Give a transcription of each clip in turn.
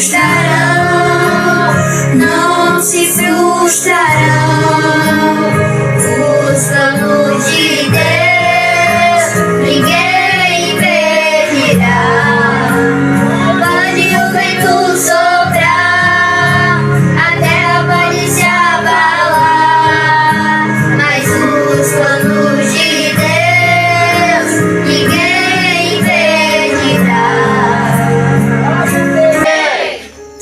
assustarão, não se frustrarão. Os planos de Deus ninguém impedirá. Pode o vento soprar, a terra pode se abalar, mas os planos de Deus ninguém impedirá.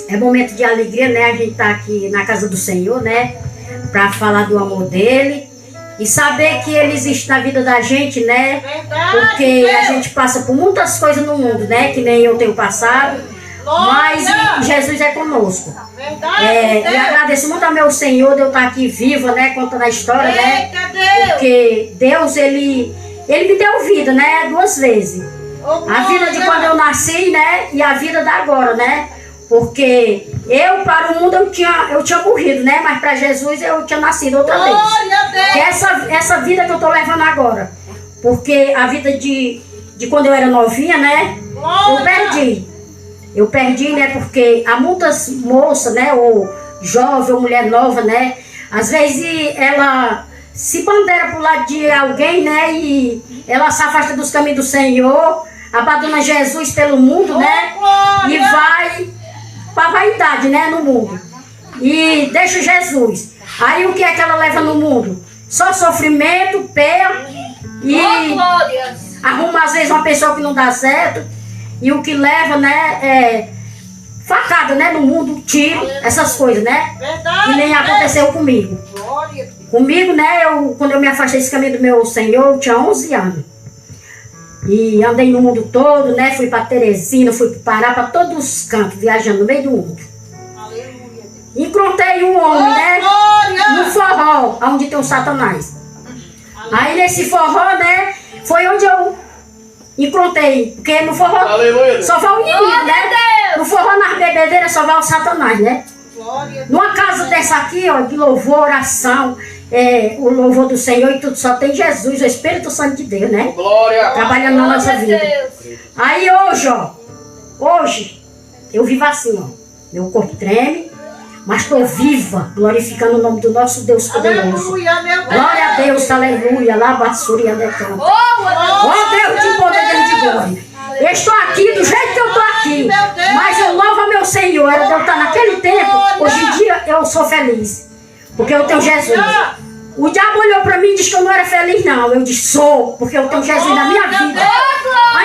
É momento de alegria, né? A gente tá aqui na casa do Senhor, né? Pra falar do amor dele e saber que ele existe na vida da gente, né? Porque a gente passa por muitas coisas no mundo, né? Que nem eu tenho passado, mas Jesus é conosco. E agradeço muito ao meu Senhor de eu estar aqui viva, né? Contando a história, né? Porque Deus, ele me deu vida, né? 2 vezes. A vida de quando eu nasci, né? E a vida da agora, né? Porque eu, para o mundo, eu tinha morrido, né? Mas para Jesus eu tinha nascido outra vez. Que essa vida que eu estou levando agora. Porque a vida de quando eu era novinha, né? Eu perdi, né? Porque há muitas moças, né? Ou jovem, ou mulher nova, né? Às vezes ela se bandeira pro lado de alguém, né? E ela se afasta dos caminhos do Senhor, abandona Jesus pelo mundo, né? E vai para a vaidade, né, no mundo. E deixa Jesus. Aí o que é que ela leva no mundo? Só sofrimento, pena e arruma às vezes uma pessoa que não dá certo. E o que leva, né, é facada, né, no mundo, tiro, essas coisas, né? Que nem aconteceu comigo. Comigo, né, quando eu me afastei desse caminho do meu Senhor, eu tinha 11 anos. E andei no mundo todo, né? Fui para Teresina, fui para Pará, para todos os cantos, viajando no meio do mundo. Aleluia. Encontrei um homem, né? No forró, onde tem o Satanás. Aleluia. Aí nesse forró, né? Foi onde eu encontrei. Porque no forró só vai o inimigo, né? No forró, nas bebedeiras, só vai o Satanás, né? Numa casa dessa aqui, ó, de louvor, oração, o louvor do Senhor e tudo, só tem Jesus, o Espírito Santo de Deus, né? Glória. Trabalhando na nossa vida. Aí hoje, eu vivo assim, ó. Meu corpo treme, mas estou viva, glorificando o nome do nosso Deus poderoso. Glória a Deus, aleluia, lavassúria decanta. Ó Deus de poder, Deus de glória. Eu estou aqui do jeito que eu estou aqui, mas eu louvo ao meu Senhor. Era de eu estar naquele tempo, hoje em dia eu sou feliz, porque eu tenho Jesus. O diabo olhou para mim e disse que eu não era feliz, não. Eu disse, sou, porque eu tenho Jesus na minha vida.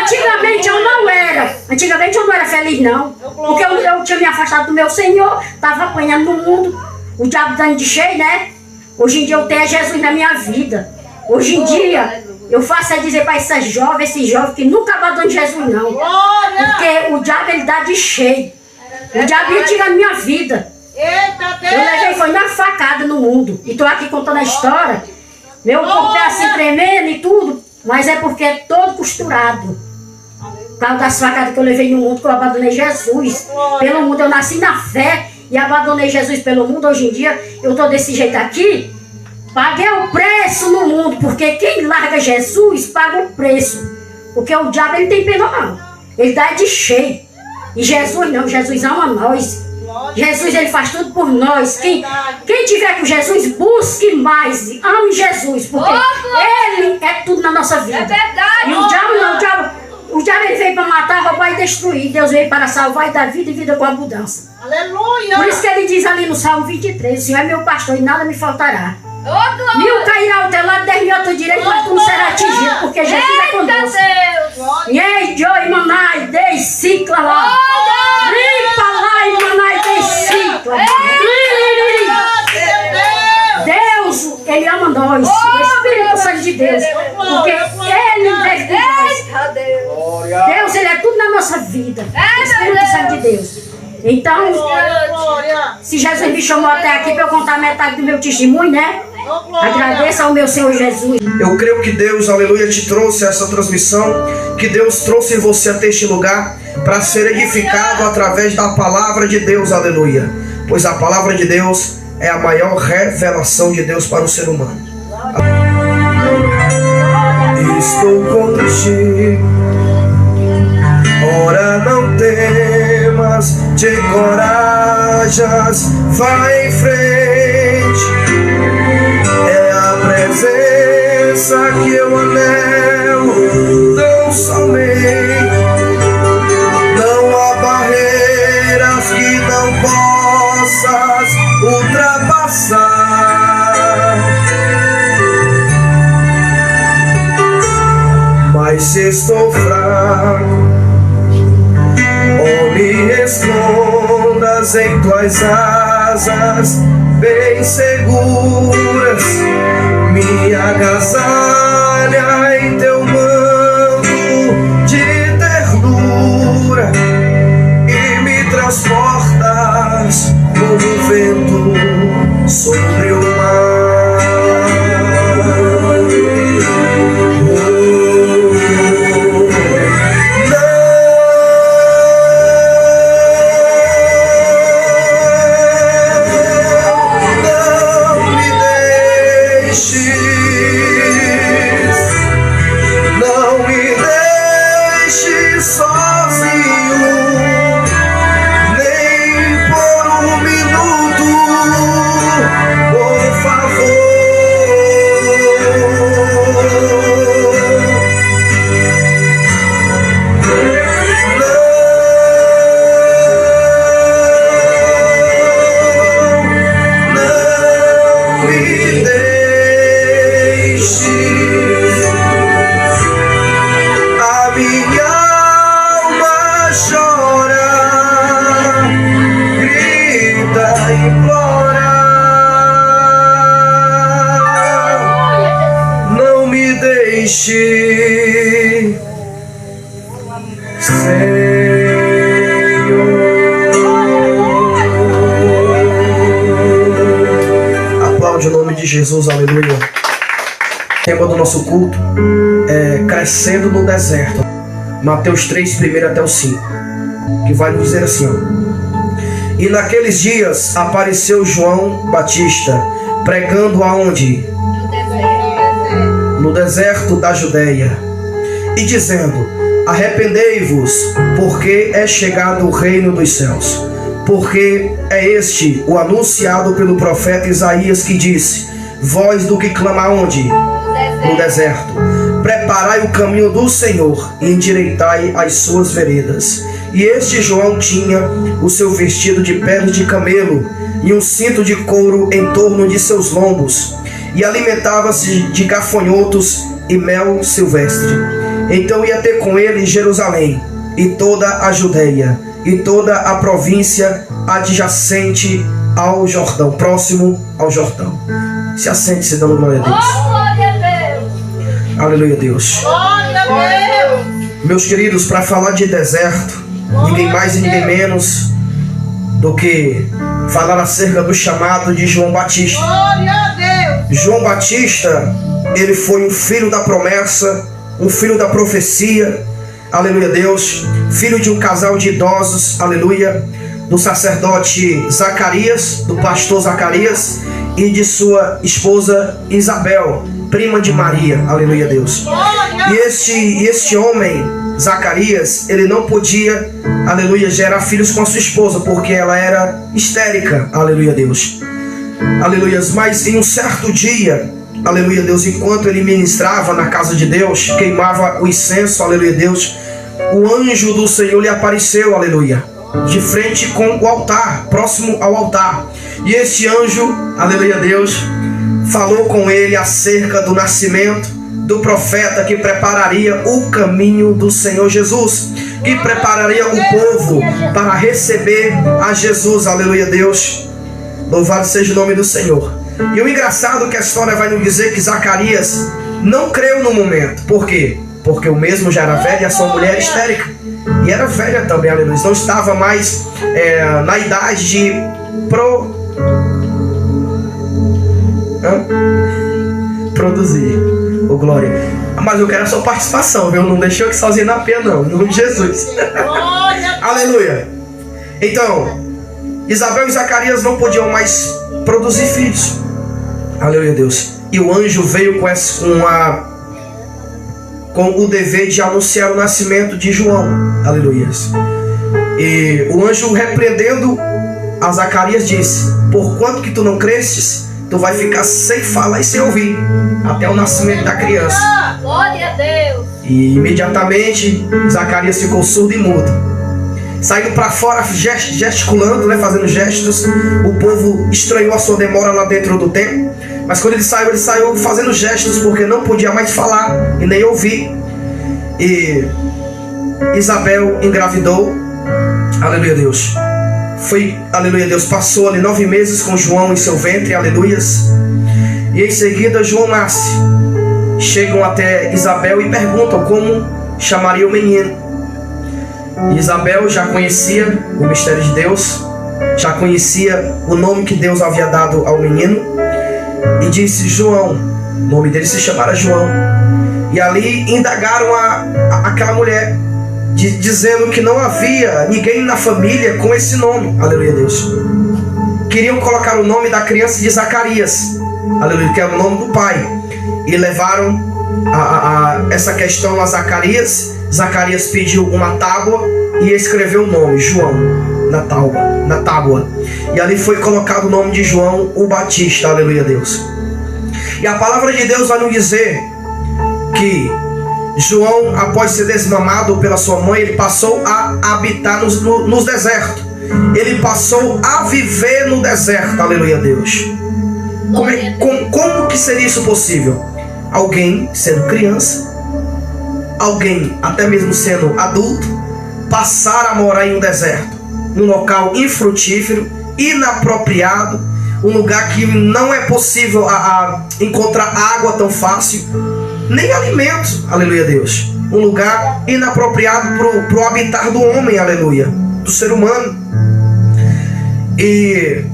Antigamente eu não era. Antigamente eu não era feliz, não. Porque eu tinha me afastado do meu Senhor, estava apanhando no mundo, o diabo dando de cheio, né? Hoje em dia eu tenho Jesus na minha vida. Hoje em dia eu faço é dizer para esses jovens que nunca abandonam Jesus, não. Porque o diabo ele dá de cheio. O diabo ia tirar a minha vida. Eu levei, foi uma facada no mundo. E estou aqui contando a história. Meu corpo é assim tremendo e tudo, mas é porque é todo costurado. Por causa das facadas que eu levei no mundo, que eu abandonei Jesus. Pelo mundo eu nasci na fé e abandonei Jesus pelo mundo. Hoje em dia eu estou desse jeito aqui. Paguei o preço no mundo, porque quem larga Jesus paga o preço. Porque o diabo ele tem pena não. Ele dá de cheio. E Jesus não, Jesus ama nós. Jesus ele faz tudo por nós. Quem tiver com Jesus, busque mais. Ame Jesus, porque ele é tudo na nossa vida. É verdade. E o diabo não, o diabo ele veio para matar, roubar e destruir. Deus veio para salvar e dar vida e vida com abundância. Aleluia. Por isso que ele diz ali no Salmo 23, o Senhor é meu pastor e nada me faltará. 1000 cairá ao teu lado, 10.000 ao teu direito, mas tu não será atingido, porque Jesus é conosco. E ei, Joy, Manai, Dei, Cicla lá. Limpa lá, e Manai, Dei, Cicla. Deus, ele ama nós, o Espírito Santo de Deus, porque ele vive em nós. Deus, ele é tudo na nossa vida, o Espírito Santo de Deus. Então, se Jesus me chamou até aqui para eu contar metade do meu testemunho, né? Agradeço ao meu Senhor Jesus. Eu creio que Deus, aleluia, te trouxe essa transmissão, que Deus trouxe você até este lugar para ser edificado através da palavra de Deus, aleluia. Pois a palavra de Deus é a maior revelação de Deus para o ser humano. Estou contigo, ora não temas. te encorajas, vai em frente. É a presença que eu anelo, tão somente. Não há barreiras que não possas ultrapassar. Mas se estou fraco, me escondas em tuas asas bem seguras, me agasalha em teu manto de ternura e me transportas como vento sobre o mar. Aplaude o nome de Jesus, aleluia. O tema do nosso culto é crescendo no deserto. Mateus 3, 1 até o 5, que vai nos dizer assim, ó. E naqueles dias apareceu João Batista, pregando aonde? No deserto da Judeia, e dizendo: arrependei-vos, porque é chegado o reino dos céus. Porque é este o anunciado pelo profeta Isaías, que disse: voz do que clama onde? No deserto. Preparai o caminho do Senhor e endireitai as suas veredas. E este João tinha o seu vestido de pele de camelo e um cinto de couro em torno de seus lombos, e alimentava-se de gafanhotos e mel silvestre. Então ia ter com ele Jerusalém, e toda a Judeia, e toda a província adjacente ao Jordão, próximo ao Jordão. Se assente-se dando glória a Deus. Glória a Deus. Aleluia, Deus. Glória a Deus. Meus queridos, para falar de deserto, ninguém mais e ninguém menos do que falar acerca do chamado de João Batista. Glória a Deus. João Batista, ele foi um filho da promessa, um filho da profecia, aleluia Deus, filho de um casal de idosos, aleluia, do sacerdote Zacarias, do pastor Zacarias, e de sua esposa Isabel, prima de Maria, aleluia Deus. E este homem, Zacarias, ele não podia, aleluia, gerar filhos com a sua esposa, porque ela era histérica, aleluia Deus. Aleluia, mas em um certo dia, aleluia Deus, enquanto ele ministrava na casa de Deus, queimava o incenso, aleluia Deus, o anjo do Senhor lhe apareceu, aleluia, de frente com o altar, próximo ao altar. E este anjo, aleluia Deus, falou com ele acerca do nascimento do profeta que prepararia o caminho do Senhor Jesus, que prepararia o povo para receber a Jesus, aleluia Deus. Louvado seja o nome do Senhor. E o engraçado é que a história vai nos dizer que Zacarias não creu no momento. Por quê? Porque o mesmo já era velho e a sua mulher era histérica. E era velha também, aleluia. Não estava mais na idade de produzir. Ô glória. Mas eu quero a sua participação, viu? Não deixou que sozinho na pia, não. Em nome de Jesus. Aleluia. Então, Isabel e Zacarias não podiam mais produzir filhos. Aleluia Deus. E o anjo veio com o dever de anunciar o nascimento de João. Aleluia. E o anjo, repreendendo a Zacarias, disse: por quanto que tu não crestes, tu vai ficar sem fala e sem ouvir até o nascimento da criança. Glória a Deus. E imediatamente Zacarias ficou surdo e mudo, saindo para fora gesticulando, né, fazendo gestos. O povo estranhou a sua demora lá dentro do templo, mas quando ele saiu fazendo gestos, porque não podia mais falar e nem ouvir. E Isabel engravidou. Aleluia, Deus. Aleluia, Deus. Passou ali 9 meses com João em seu ventre. Aleluias. E em seguida João nasce. Chegam até Isabel e perguntam como chamaria o menino. E Isabel já conhecia o mistério de Deus, já conhecia o nome que Deus havia dado ao menino, e disse João. O nome dele se chamara João. E ali indagaram aquela mulher, dizendo que não havia ninguém na família com esse nome. Aleluia, Deus. Queriam colocar o nome da criança de Zacarias, aleluia, que era o nome do pai. E levaram essa questão a Zacarias. Zacarias pediu uma tábua e escreveu o nome João na tábua. E ali foi colocado o nome de João o Batista. Aleluia, Deus. E a palavra de Deus vai nos dizer que João, após ser desmamado pela sua mãe, ele passou a habitar nos desertos. Ele passou a viver no deserto. Aleluia, Deus. Como que seria isso possível? Alguém sendo criança, alguém até mesmo sendo adulto, passar a morar em um deserto, num local infrutífero, inapropriado, um lugar que não é possível encontrar água tão fácil, nem alimento. Aleluia, Deus. Um lugar inapropriado para o habitar do homem. Aleluia, do ser humano. E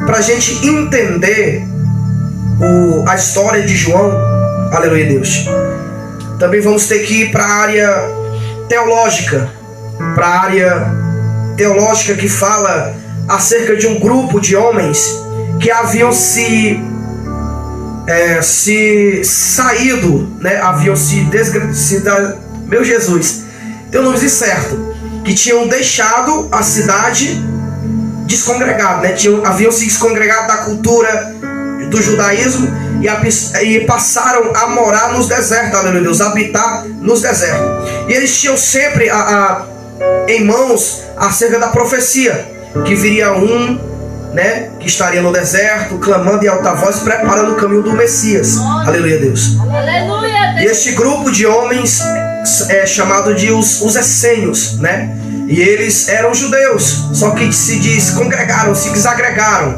para a gente entender a história de João, aleluia, Deus, também vamos ter que ir para a área teológica, que fala acerca de um grupo de homens que haviam se saído, né? Haviam meu Jesus, tem o nome certo, que tinham deixado a cidade descongregado, né? Haviam se descongregado da cultura do judaísmo e passaram a morar nos desertos. Aleluia, Deus, habitar nos desertos. E eles tinham sempre em mãos acerca da profecia, que viria né, que estaria no deserto, clamando em alta voz, preparando o caminho do Messias. Aleluia, Deus. Aleluia, Deus. E este grupo de homens é chamado de os essênios, né? E eles eram judeus, só que se desagregaram,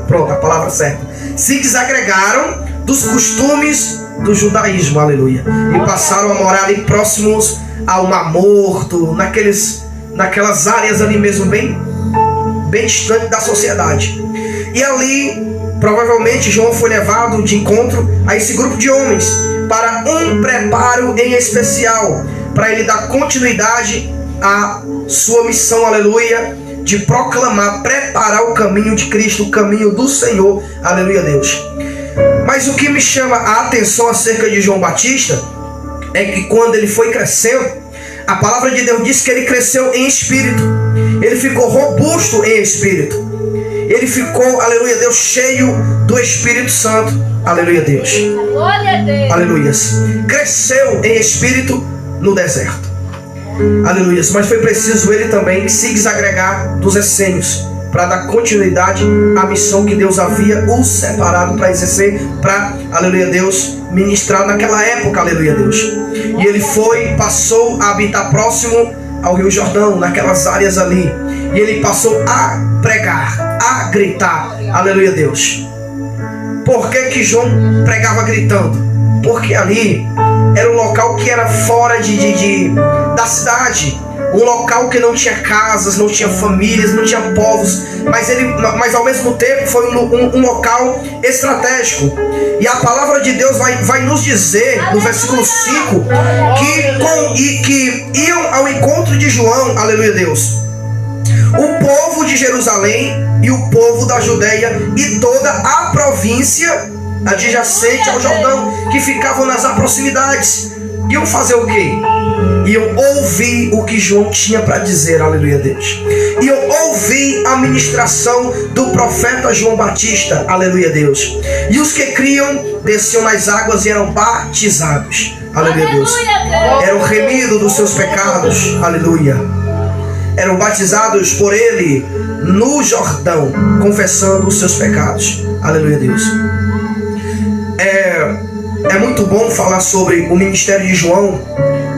pronto, a palavra certa, se desagregaram dos costumes do judaísmo, aleluia, e passaram a morar ali próximos ao Mar Morto, naquelas áreas ali mesmo, bem distante da sociedade. E ali, provavelmente, João foi levado de encontro a esse grupo de homens para um preparo em especial, para ele dar continuidade à sua missão, aleluia, de proclamar, preparar o caminho de Cristo, o caminho do Senhor, aleluia, Deus. Mas o que me chama a atenção acerca de João Batista é que quando ele foi crescendo, a palavra de Deus diz que ele cresceu em espírito, ele ficou robusto em espírito, ele ficou, aleluia, Deus, cheio do Espírito Santo, aleluia, Deus, Glória a Deus. aleluia, cresceu em espírito no deserto, aleluia. Mas foi preciso ele também se desagregar dos essênios para dar continuidade à missão que Deus havia o separado para exercer, para, aleluia, Deus, ministrar naquela época, aleluia, Deus. E ele passou a habitar próximo ao Rio Jordão, naquelas áreas ali, e ele passou a pregar, a gritar, aleluia, Deus. Por que João pregava gritando? Porque ali era um local que era fora da cidade, um local que não tinha casas, não tinha famílias, não tinha povos, mas ao mesmo tempo foi um local estratégico. E a palavra de Deus vai nos dizer no versículo 5 que iam ao encontro de João, aleluia, Deus, o povo de Jerusalém e o povo da Judeia e toda a província adjacente ao Jordão, que ficavam nas proximidades. Iam fazer o quê? E eu ouvi o que João tinha para dizer, aleluia, Deus. E eu ouvi a ministração do profeta João Batista, aleluia, Deus. E os que criam desciam nas águas e eram batizados, aleluia, Deus. Eram remidos dos seus pecados, aleluia. Eram batizados por ele no Jordão, confessando os seus pecados, aleluia, Deus. É muito bom falar sobre o ministério de João,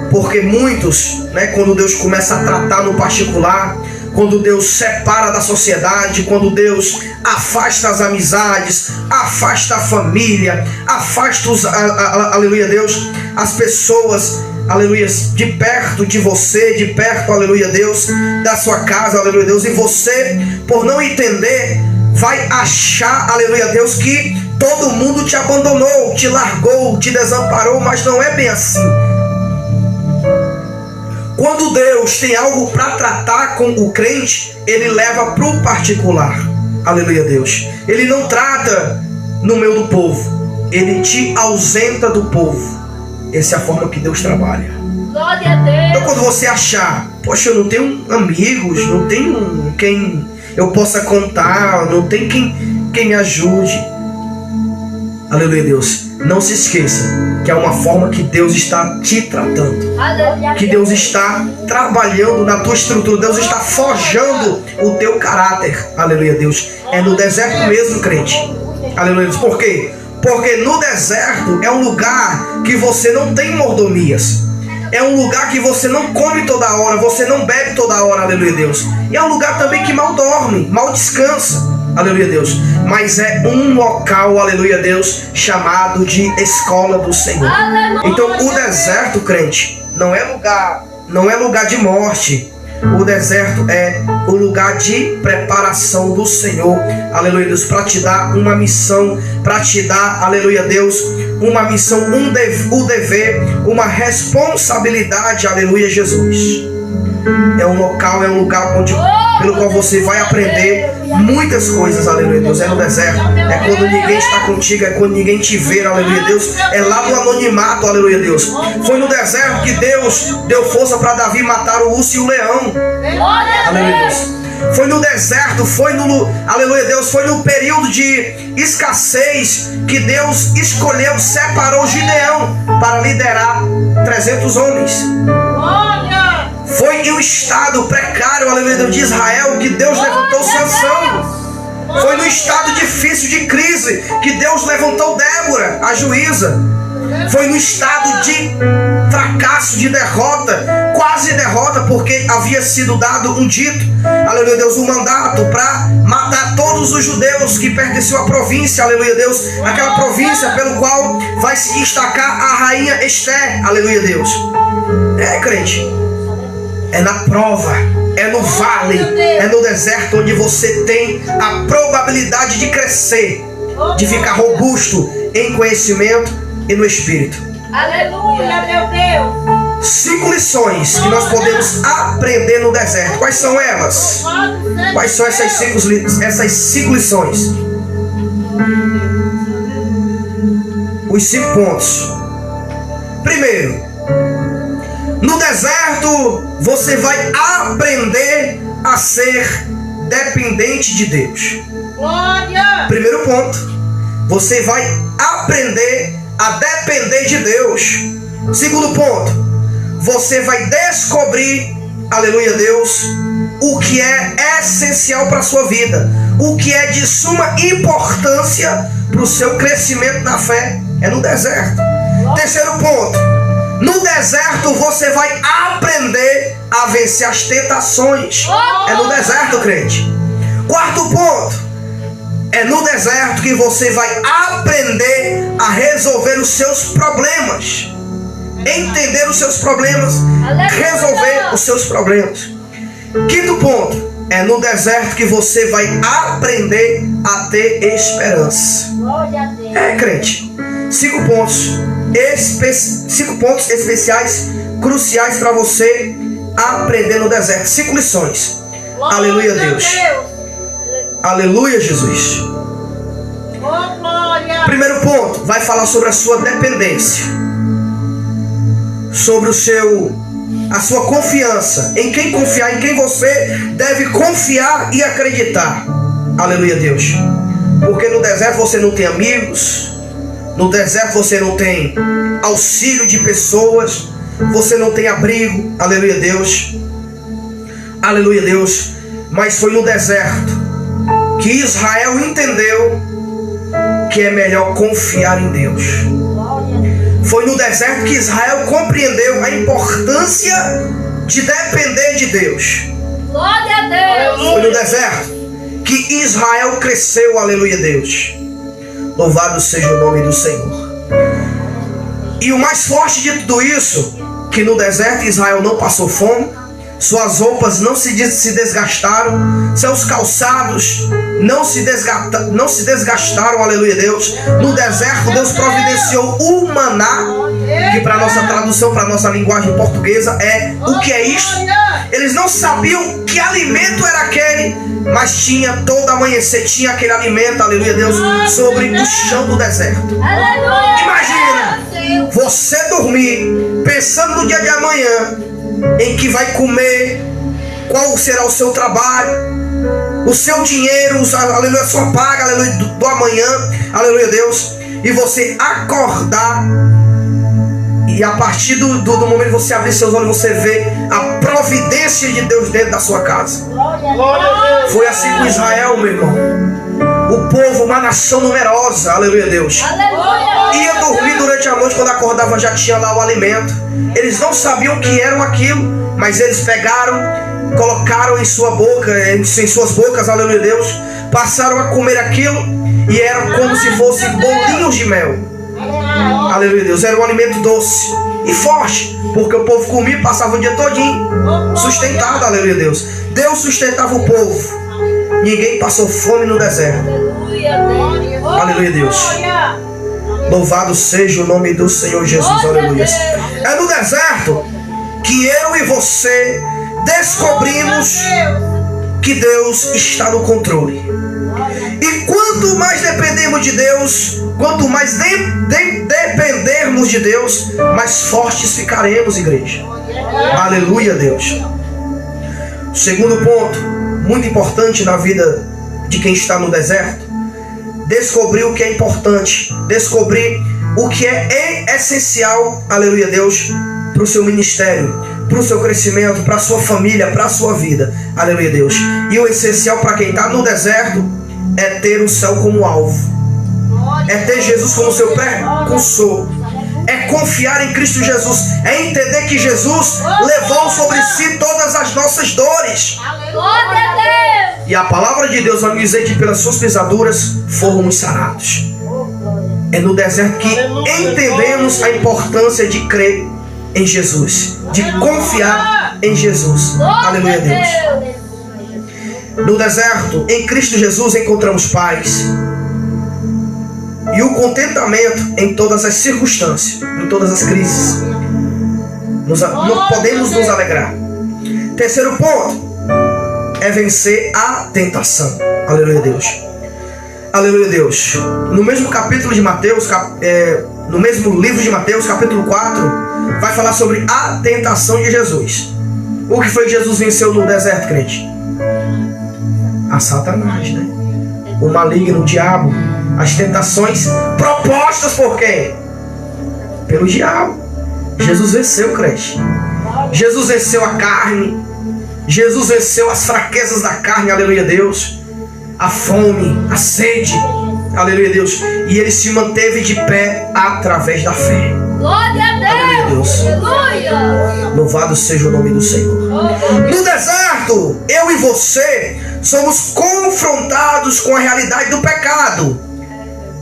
porque muitos, quando Deus começa a tratar no particular, quando Deus separa da sociedade, quando Deus afasta as amizades, afasta a família, afasta aleluia, Deus, as pessoas, aleluia, de perto de você, de perto, aleluia, Deus, da sua casa, aleluia, Deus, e você, por não entender, vai achar, aleluia, Deus, que todo mundo te abandonou, te largou, te desamparou, mas não é bem assim. Quando Deus tem algo para tratar com o crente, ele leva para o particular, aleluia, Deus. Ele não trata no meio do povo, ele te ausenta do povo. Essa é a forma que Deus trabalha. Glória a Deus. Então quando você achar, poxa, eu não tenho amigos, não tenho quem eu possa contar, não tem quem me ajude, aleluia, Deus, não se esqueça que é uma forma que Deus está te tratando, que Deus está trabalhando na tua estrutura, Deus está forjando o teu caráter, aleluia, Deus. É no deserto mesmo, crente, aleluia, Deus. Por quê? Porque no deserto é um lugar que você não tem mordomias, é um lugar que você não come toda hora, você não bebe toda hora, aleluia, Deus. E é um lugar também que mal dorme, mal descansa, aleluia, Deus. Mas é um local, aleluia, Deus, chamado de escola do Senhor. Então o deserto, crente, não é lugar de morte. O deserto é o lugar de preparação do Senhor, aleluia, Deus, para te dar uma missão, para te dar, aleluia, Deus, uma missão, um dever, uma responsabilidade, aleluia, Jesus. É um lugar pelo qual você vai aprender muitas coisas, aleluia, Deus. É no deserto, é quando ninguém está contigo, é quando ninguém te vê, aleluia, Deus. É lá no anonimato, aleluia, Deus. Foi no deserto que Deus deu força para Davi matar o urso e o leão, aleluia, Deus. Foi no deserto, aleluia, Deus, foi no período de escassez que Deus escolheu, separou Gideão para liderar 300 homens. Foi em um estado precário, aleluia, Deus, de Israel que Deus levantou Sansão. Foi no estado difícil de crise que Deus levantou Débora, a juíza. Foi no estado de fracasso, de derrota, quase derrota, porque havia sido dado um dito, aleluia, Deus, um mandato para matar todos os judeus que pertenciam à província, aleluia, Deus, aquela província pelo qual vai se destacar a rainha Esther, aleluia, Deus. Crente, é na prova, é no vale, é no deserto onde você tem a probabilidade de crescer, de ficar robusto em conhecimento e no espírito. Aleluia, meu Deus. 5 lições que nós podemos aprender no deserto. Quais são elas? Quais são essas 5 lições? Os 5 pontos. Primeiro, no deserto você vai aprender a ser dependente de Deus. Glória. Primeiro ponto, você vai aprender a depender de Deus. Segundo ponto, você vai descobrir, aleluia, Deus, o que é essencial para a sua vida, o que é de suma importância para o seu crescimento na fé. É no deserto. Terceiro ponto, no deserto você vai aprender a vencer as tentações. É no deserto, crente. Quarto ponto, é no deserto que você vai aprender a resolver os seus problemas, entender os seus problemas, resolver os seus problemas. Quinto ponto, é no deserto que você vai aprender a ter esperança. Crente, 5 pontos especiais, cruciais para você aprender no deserto. 5 lições. Aleluia, Deus. Aleluia, Jesus. Primeiro ponto, vai falar sobre a sua dependência, sobre o seu a sua confiança. Em quem confiar, em quem você deve confiar e acreditar. Aleluia, Deus. Porque no deserto você não tem amigos, no deserto você não tem auxílio de pessoas, você não tem abrigo. Aleluia, Deus. Aleluia, Deus. Mas foi no deserto que Israel entendeu que é melhor confiar em Deus. Foi no deserto que Israel compreendeu a importância de depender de Deus. Glória a Deus. Foi no deserto que Israel cresceu. Aleluia, Deus. Louvado seja o nome do Senhor. E o mais forte de tudo isso, que no deserto Israel não passou fome, suas roupas não se desgastaram, seus calçados não se desgastaram, aleluia, Deus. No deserto Deus providenciou o maná, que para nossa tradução, para nossa linguagem portuguesa é: o que é isso? Eles não sabiam que alimento era aquele, mas tinha todo amanhecer, tinha aquele alimento, aleluia, Deus, sobre o chão do deserto. Imagina você dormir pensando no dia de amanhã, em que vai comer, qual será o seu trabalho, o seu dinheiro, aleluia, a sua paga, aleluia, do amanhã, aleluia, Deus, e você acordar, e a partir do momento que você abrir seus olhos, você vê a providência de Deus dentro da sua casa. Foi assim com Israel, meu irmão. O povo, uma nação numerosa, aleluia, Deus, ia dormir durante a noite, quando acordava já tinha lá o alimento. Eles não sabiam o que era aquilo, mas eles pegaram, colocaram em sua boca, em suas bocas, aleluia, Deus, passaram a comer aquilo, e era como se fossem bolinhos de mel. Aleluia, Deus. Era um alimento doce e forte, porque o povo comia e passava o dia todinho sustentado. Aleluia, Deus. Deus sustentava o povo. Ninguém passou fome no deserto. Aleluia, Deus. Louvado seja o nome do Senhor Jesus. Aleluia. É no deserto que eu e você descobrimos que Deus está no controle. E quanto mais dependemos de Deus, quanto mais dependermos de Deus, mais fortes ficaremos, igreja. Aleluia, Deus. Segundo ponto, muito importante na vida de quem está no deserto: descobrir o que é importante, descobrir o que é essencial, aleluia, Deus, para o seu ministério, para o seu crescimento, para a sua família, para a sua vida, aleluia, Deus. E o essencial para quem está no deserto é ter o céu como alvo, é ter Jesus como seu precursor, é confiar em Cristo Jesus, é entender que Jesus levou sobre si todas as nossas dores. Glória a Deus. E a palavra de Deus vai nos dizer que pelas suas pisaduras fomos sarados. É no deserto que entendemos a importância de crer em Jesus, de confiar em Jesus. Aleluia, Deus. No deserto, em Cristo Jesus, encontramos paz e o contentamento em todas as circunstâncias, em todas as crises. Podemos nos alegrar. Terceiro ponto é vencer a tentação. Aleluia, Deus. Aleluia, Deus. No mesmo capítulo de Mateus, no mesmo livro de Mateus, capítulo 4, vai falar sobre a tentação de Jesus. O que foi que Jesus venceu no deserto, crente? A Satanás, né? O maligno, o diabo. As tentações propostas por quem? Pelo diabo. Jesus venceu, crente. Jesus venceu a carne. Jesus venceu as fraquezas da carne, aleluia, Deus. A fome, a sede, aleluia, Deus. E ele se manteve de pé através da fé. Glória a Deus. Aleluia, Deus. Aleluia. Louvado seja o nome do Senhor. No deserto, eu e você somos confrontados com a realidade do pecado.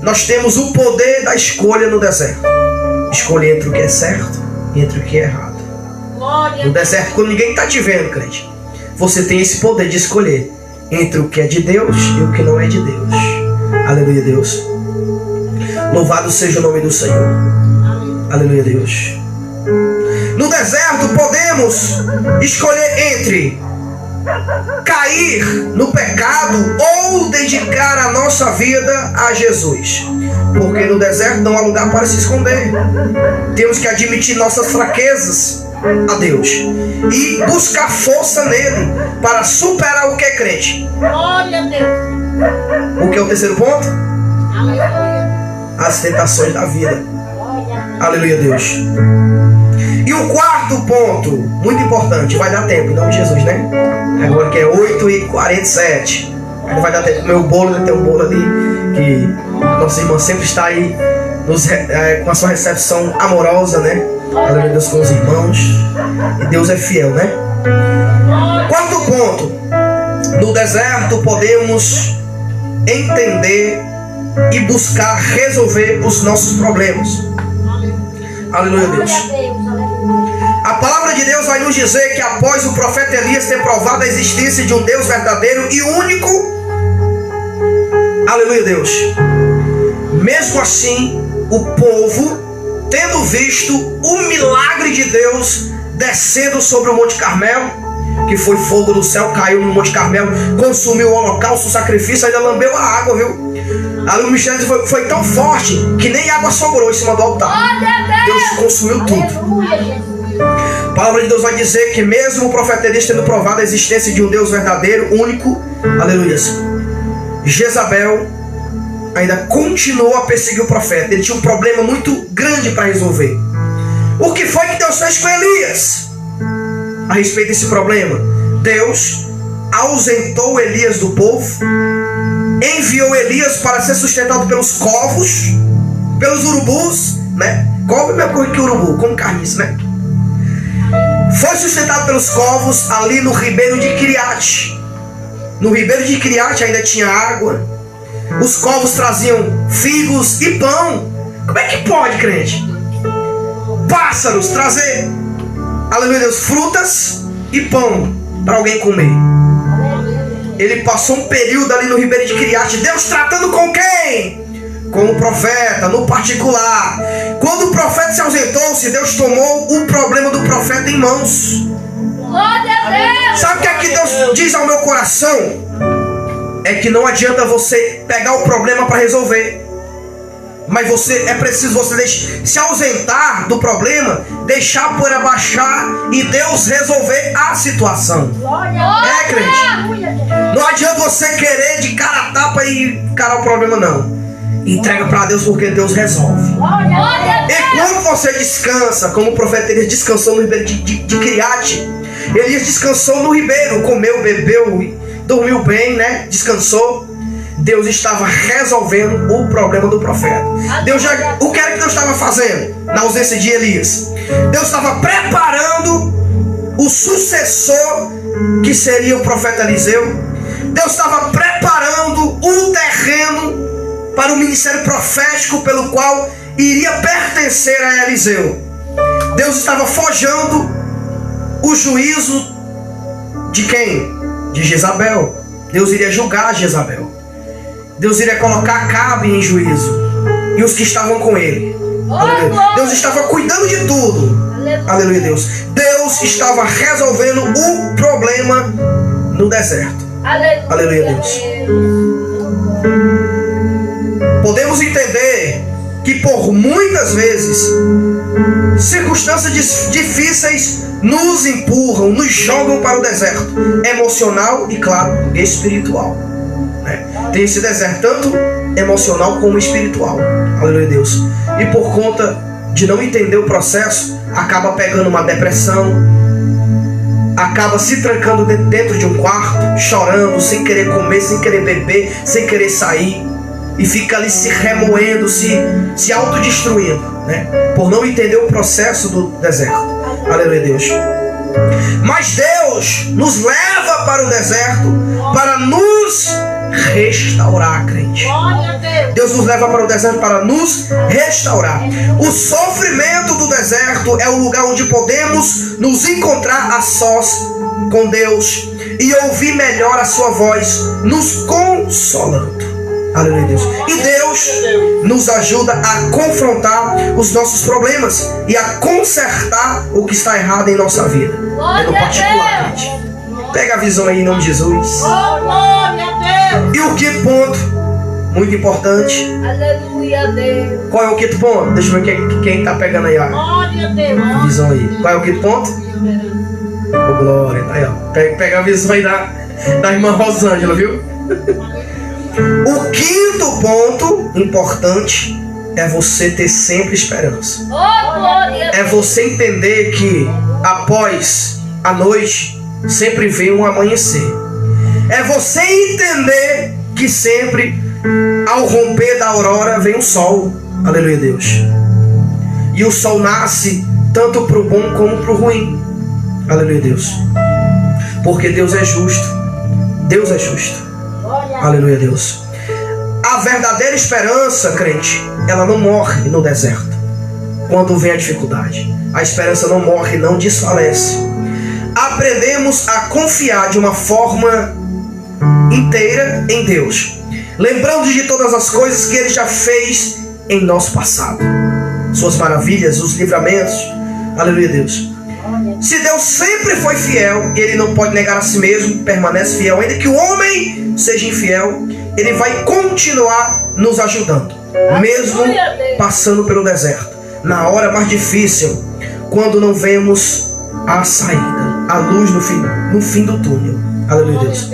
Nós temos o poder da escolha no deserto. Escolher entre o que é certo e entre o que é errado. No deserto, quando ninguém está te vendo, crente, você tem esse poder de escolher entre o que é de Deus e o que não é de Deus. Aleluia, Deus. Louvado seja o nome do Senhor. Aleluia, Deus. No deserto podemos escolher entre cair no pecado ou dedicar a nossa vida a Jesus. Porque no deserto não há lugar para se esconder. Temos que admitir nossas fraquezas. a Deus e buscar força nele para superar o que é crente. Glória a Deus. O que é o terceiro ponto? Aleluia. As tentações da vida. Aleluia, Deus. E o quarto ponto, muito importante, vai dar tempo, em nome de Jesus, né? Agora que é 8h47. Ainda vai dar tempo de comer o bolo, né? Tem um bolo ali que nossa irmã sempre está aí com a sua recepção amorosa, né? Aleluia, Deus, com os irmãos. E Deus é fiel, né? Quarto ponto. No deserto podemos entender e buscar resolver os nossos problemas. Aleluia, Deus. A palavra de Deus vai nos dizer que após o profeta Elias ter provado a existência de um Deus verdadeiro e único, aleluia, Deus, mesmo assim, o povo, tendo visto o milagre de Deus descendo sobre o Monte Carmelo, que foi fogo do céu, caiu no Monte Carmelo, consumiu o holocausto, o sacrifício, ainda lambeu a água, viu? Ali o mistério foi tão forte que nem água sobrou em cima do altar. Deus consumiu tudo. A palavra de Deus vai dizer que mesmo o profeta Elias tendo provado a existência de um Deus verdadeiro, único, aleluia, Jezabel ainda continuou a perseguir o profeta. Ele tinha um problema muito grande para resolver. O que foi que Deus fez com Elias a respeito desse problema? Deus ausentou Elias do povo, enviou Elias para ser sustentado pelos corvos, pelos urubus, né? Corvo é a mesma coisa que urubu, como carniça, né? Foi sustentado pelos corvos ali no ribeiro de Quiriate. No ribeiro de Quiriate ainda tinha água. Os corvos traziam figos e pão. Como é que pode, crente? Pássaros trazer, aleluia, Deus, frutas e pão para alguém comer. Ele passou um período ali no ribeiro de Quiriate. Deus tratando com quem? Com o profeta, no particular. Quando o profeta se ausentou-se, Deus tomou o problema do profeta em mãos. Glória a Deus. Sabe o que é que Deus diz ao meu coração? É que não adianta você pegar o problema para resolver, mas é preciso você se ausentar do problema, deixar a poeira baixar e Deus resolver a situação. É, crente? Não adianta você querer de cara a tapa e encarar o problema, não. Entrega para Deus, porque Deus resolve. Enquanto você descansa, como o profeta Elias descansou no ribeiro de Quiriate, Elias descansou no ribeiro, comeu, bebeu, dormiu bem, né? Descansou. Deus estava resolvendo o problema do profeta. O que era que Deus estava fazendo na ausência de Elias? Deus estava preparando o sucessor que seria o profeta Eliseu. Deus estava preparando um terreno para o ministério profético pelo qual iria pertencer a Eliseu. Deus estava forjando o juízo de quem? De Jezabel. Deus iria julgar Jezabel. Deus iria colocar Acabe em juízo e os que estavam com ele. Deus estava cuidando de tudo. Aleluia, Deus. Deus estava resolvendo o problema no deserto. Aleluia, Deus. Podemos entender que por muitas vezes circunstâncias difíceis nos empurram, nos jogam para o deserto emocional e, claro, espiritual. Tem esse deserto tanto emocional como espiritual. Aleluia, Deus. E por conta de não entender o processo, acaba pegando uma depressão, acaba se trancando dentro de um quarto, chorando, sem querer comer, sem querer beber, sem querer sair, e fica ali se remoendo, se autodestruindo, né? Por não entender o processo do deserto. Aleluia, Deus. Mas Deus nos leva para o deserto para nos restaurar, crente. Deus nos leva para o deserto para nos restaurar. O sofrimento do deserto é o lugar onde podemos nos encontrar a sós com Deus e ouvir melhor a sua voz, nos consolando. Aleluia, Deus. E Deus nos ajuda a confrontar os nossos problemas e a consertar o que está errado em nossa vida. É no particular, gente. Pega a visão aí em nome de Jesus. E o quinto ponto, muito importante. Aleluia, Deus. Qual é o quinto ponto? Deixa eu ver quem tá pegando aí, ó. Glória a Deus. Visão aí. Qual é o quinto ponto? Ô, glória. Aí, ó. Pega a visão aí da irmã Rosângela, viu? O quinto ponto importante é você ter sempre esperança. Oh, glória. É você entender que após a noite sempre vem um amanhecer. É você entender que sempre ao romper da aurora vem o sol. Aleluia, Deus. E o sol nasce tanto para o bom como para o ruim. Aleluia, Deus. Porque Deus é justo. Deus é justo. Aleluia, Deus. A verdadeira esperança, crente, ela não morre no deserto quando vem a dificuldade. A esperança não morre, não desfalece. Aprendemos a confiar de uma forma inteira em Deus, lembrando de todas as coisas que Ele já fez em nosso passado, suas maravilhas, os livramentos. Aleluia, Deus. Se Deus sempre foi fiel, Ele não pode negar a si mesmo, permanece fiel. Ainda que o homem seja infiel, Ele vai continuar nos ajudando, mesmo passando pelo deserto, na hora mais difícil, quando não vemos a saída, a luz no fim do túnel. Aleluia, Deus.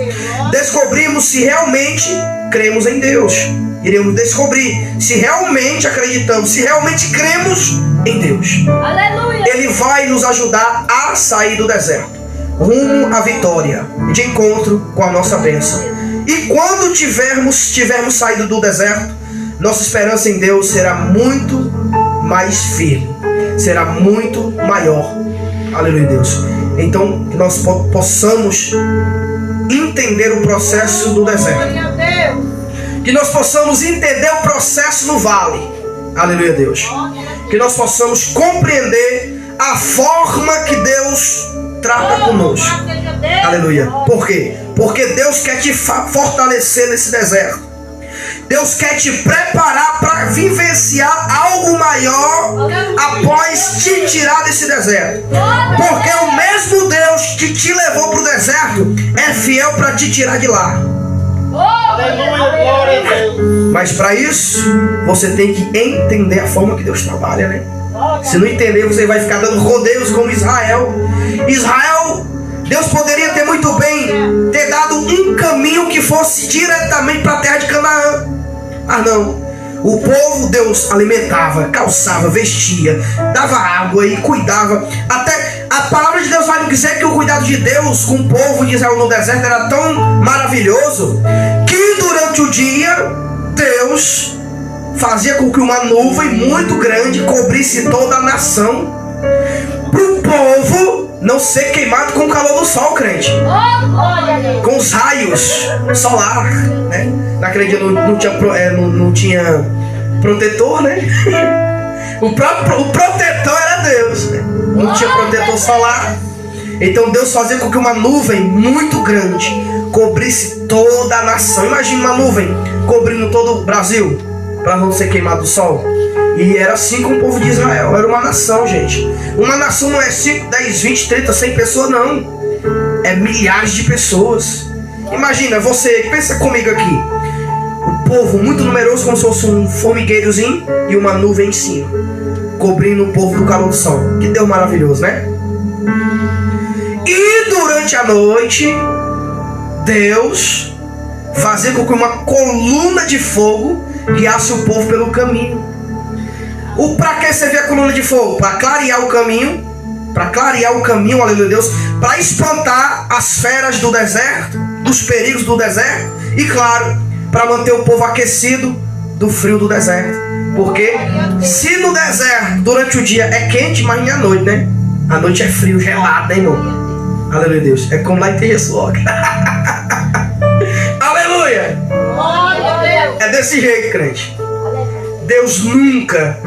Descobrimos se realmente cremos em Deus. Iremos descobrir se realmente acreditamos, se realmente cremos em Deus. Aleluia. Ele vai nos ajudar a sair do deserto, rumo à vitória, de encontro com a nossa bênção. E quando tivermos saído do deserto, nossa esperança em Deus será muito mais firme, será muito maior. Aleluia, Deus. Então, que nós possamos entender o processo do deserto, que nós possamos entender o processo no vale. Aleluia, Deus. Que nós possamos compreender a forma que Deus trata conosco. Aleluia. Por quê? Porque Deus quer te fortalecer nesse deserto. Deus quer te preparar para vivenciar algo maior após te tirar desse deserto. Porque o mesmo Deus que te levou para o deserto é fiel para te tirar de lá. Mas para isso, você tem que entender a forma que Deus trabalha, né? Se não entender, você vai ficar dando rodeios como Israel. Deus poderia ter muito bem ter dado um caminho que fosse diretamente para a terra de Canaã. Mas não. O povo Deus alimentava, calçava, vestia, dava água e cuidava. Até a palavra de Deus vai nos dizer que o cuidado de Deus com o povo de Israel no deserto era tão maravilhoso que durante o dia Deus fazia com que uma nuvem muito grande cobrisse toda a nação, para o povo não ser queimado com o calor do sol, crente, com os raios solar, né? Naquele dia não tinha protetor, né? O protetor era Deus, né? Não tinha protetor solar. Então Deus fazia com que uma nuvem muito grande cobrisse toda a nação. Imagina uma nuvem cobrindo todo o Brasil para não ser queimado do sol. E era assim com o povo de Israel. Era uma nação, gente. Uma nação não é 5, 10, 20, 30, 100 pessoas, não. É milhares de pessoas. Imagina, você, pensa comigo aqui. O povo muito numeroso, como se fosse um formigueirozinho e uma nuvem em cima, cobrindo o povo do calor do sol. Que Deus maravilhoso, né? E durante a noite, Deus fazia com que uma coluna de fogo guiasse o povo pelo caminho. Para que servia a coluna de fogo? Para clarear o caminho. Para clarear o caminho, aleluia Deus. Para espantar as feras do deserto, dos perigos do deserto. E claro, para manter o povo aquecido do frio do deserto. Porque se no deserto, durante o dia é quente, mas à noite, né? A noite é frio, gelado, né, irmão? Aleluia Deus. É como lá em Terçoca. Aleluia. É desse jeito, crente. Deus nunca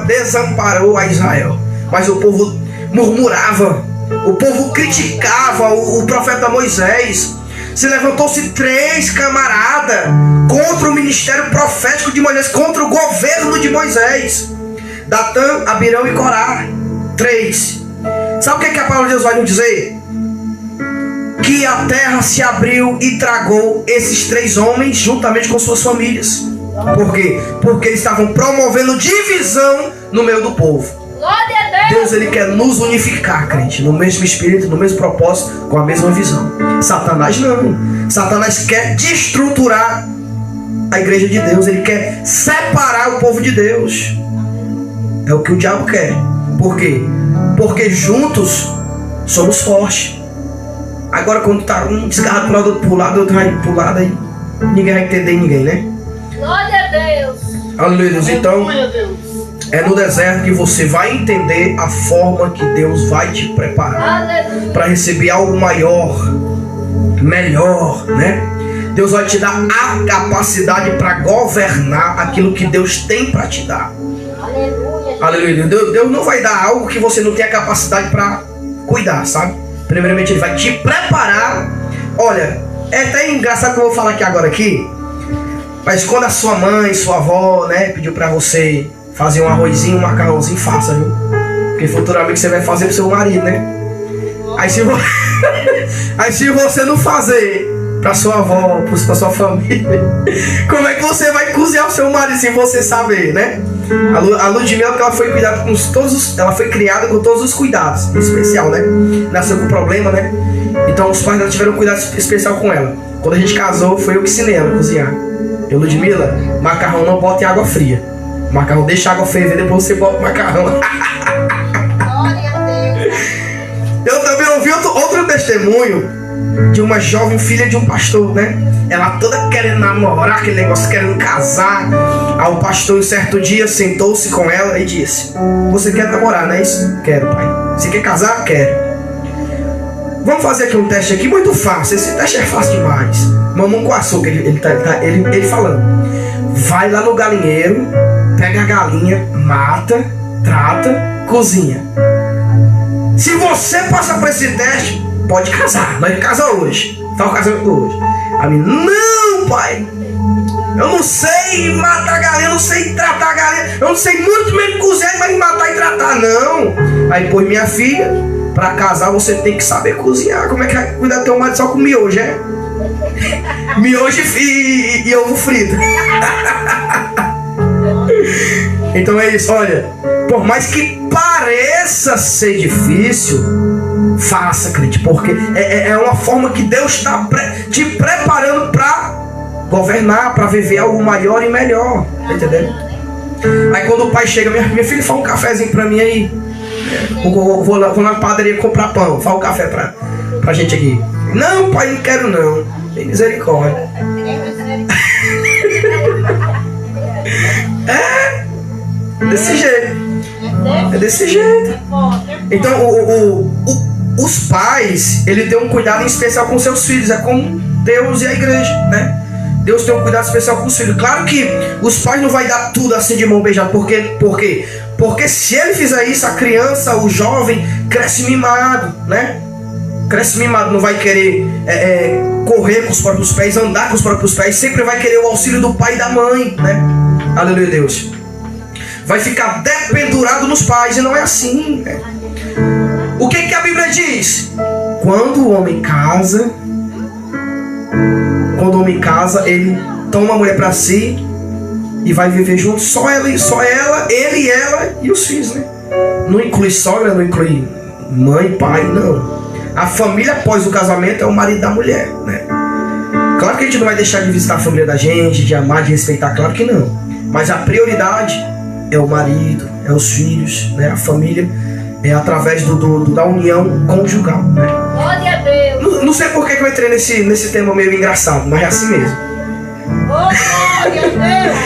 desamparou a Israel, mas o povo murmurava, o povo criticava o profeta Moisés. Se levantou-se 3 camaradas contra o ministério profético de Moisés, contra o governo de Moisés: Datã, Abirão e Corá. 3. Sabe o que a palavra de Deus vai nos dizer? que a terra se abriu e tragou esses 3 homens juntamente com suas famílias. Por quê? Porque eles estavam promovendo divisão no meio do povo. Glória a Deus. Deus, ele quer nos unificar, crente, no mesmo espírito, no mesmo propósito, com a mesma visão. Satanás não. Satanás quer destruturar a igreja de Deus. Ele quer separar o povo de Deus. É o que o diabo quer. Por quê? Porque juntos somos fortes. Agora quando tá um desgarrado pro lado, outro vai pro lado, aí ninguém vai entender ninguém, né? Glória a Deus. Aleluia. Então, é no deserto que você vai entender a forma que Deus vai te preparar Aleluia. para receber algo maior, melhor, né? Deus vai te dar a capacidade para governar aquilo que Deus tem para te dar. Aleluia. Aleluia. Deus não vai dar algo que você não tem a capacidade para cuidar, sabe? Primeiramente Ele vai te preparar. Olha, é até engraçado que eu vou falar aqui, mas quando a sua mãe, sua avó, né, pediu para você fazer um arrozinho, um macarrãozinho, faça, viu? Porque futuramente você vai fazer pro seu marido, né? Aí se você não fazer pra sua avó, pra sua família, como é que você vai cozinhar o seu marido sem você saber, né? A Ludmilla, ela foi criada com ela foi criada com todos os cuidados, em especial, né? Nasceu com problema, né? Então os pais dela tiveram um cuidado especial com ela. Quando a gente casou, foi eu que ensinei ela a cozinhar. Eu, Ludmilla, macarrão não bota em água fria. Macarrão deixa a água ferver, depois você bota o macarrão. Glória a Deus. Eu também ouvi outro testemunho de uma jovem filha de um pastor, né? Ela toda querendo namorar, aquele negócio, querendo casar. Aí o pastor, um certo dia, sentou-se com ela e disse: você quer namorar, não é isso? Quero, pai. Você quer casar? Quero. Vamos fazer aqui um teste aqui muito fácil. Esse teste é fácil demais. Mamão com açúcar, ele falando. Vai lá no galinheiro, pega a galinha, mata, trata, cozinha. Se você passar por esse teste, pode casar. Nós casamos hoje. Tá o casamento hoje. A menina, não, pai. Eu não sei matar a galinha, eu não sei tratar a galinha. Eu não sei muito menos cozinhar, mas matar e tratar, não. Aí, pois, minha filha, pra casar você tem que saber cozinhar. Como é que vai cuidar do teu marido só com miojo, é? Miojo e ovo frito. Então é isso, olha. Por mais que pareça ser difícil, faça, crente, porque é uma forma que Deus está te preparando para governar, para viver algo maior e melhor. Tá entendendo? Aí quando o pai chega, minha filha, faz um cafezinho para mim aí. Vou na padaria comprar pão, faz um café pra gente aqui. Não, pai, não quero não. Tem misericórdia. Desse jeito. É desse jeito. Então os pais, ele tem um cuidado em especial com seus filhos. É como Deus e a igreja, né? Deus tem um cuidado especial com os filhos. Claro que os pais não vai dar tudo assim de mão beijada. Por quê? Porque se ele fizer isso, a criança, o jovem, cresce mimado, né? Cresce mimado, não vai querer correr com os próprios pés, andar com os próprios pés. Sempre vai querer o auxílio do pai e da mãe, né? Aleluia, Deus. Vai ficar dependurado nos pais, e não é assim, né? O que a Bíblia diz? Quando o homem casa, ele toma a mulher para si e vai viver junto, só ela, ele e ela e os filhos, né? Não inclui sogra, não inclui mãe, pai, não. A família após o casamento é o marido da mulher, né? Claro que a gente não vai deixar de visitar a família da gente, de amar, de respeitar, claro que não. Mas a prioridade é o marido, é os filhos, né? A família é através da união conjugal, né? Glória a Deus. Não sei por que eu entrei nesse tema meio engraçado, mas é assim mesmo. Glória a Deus.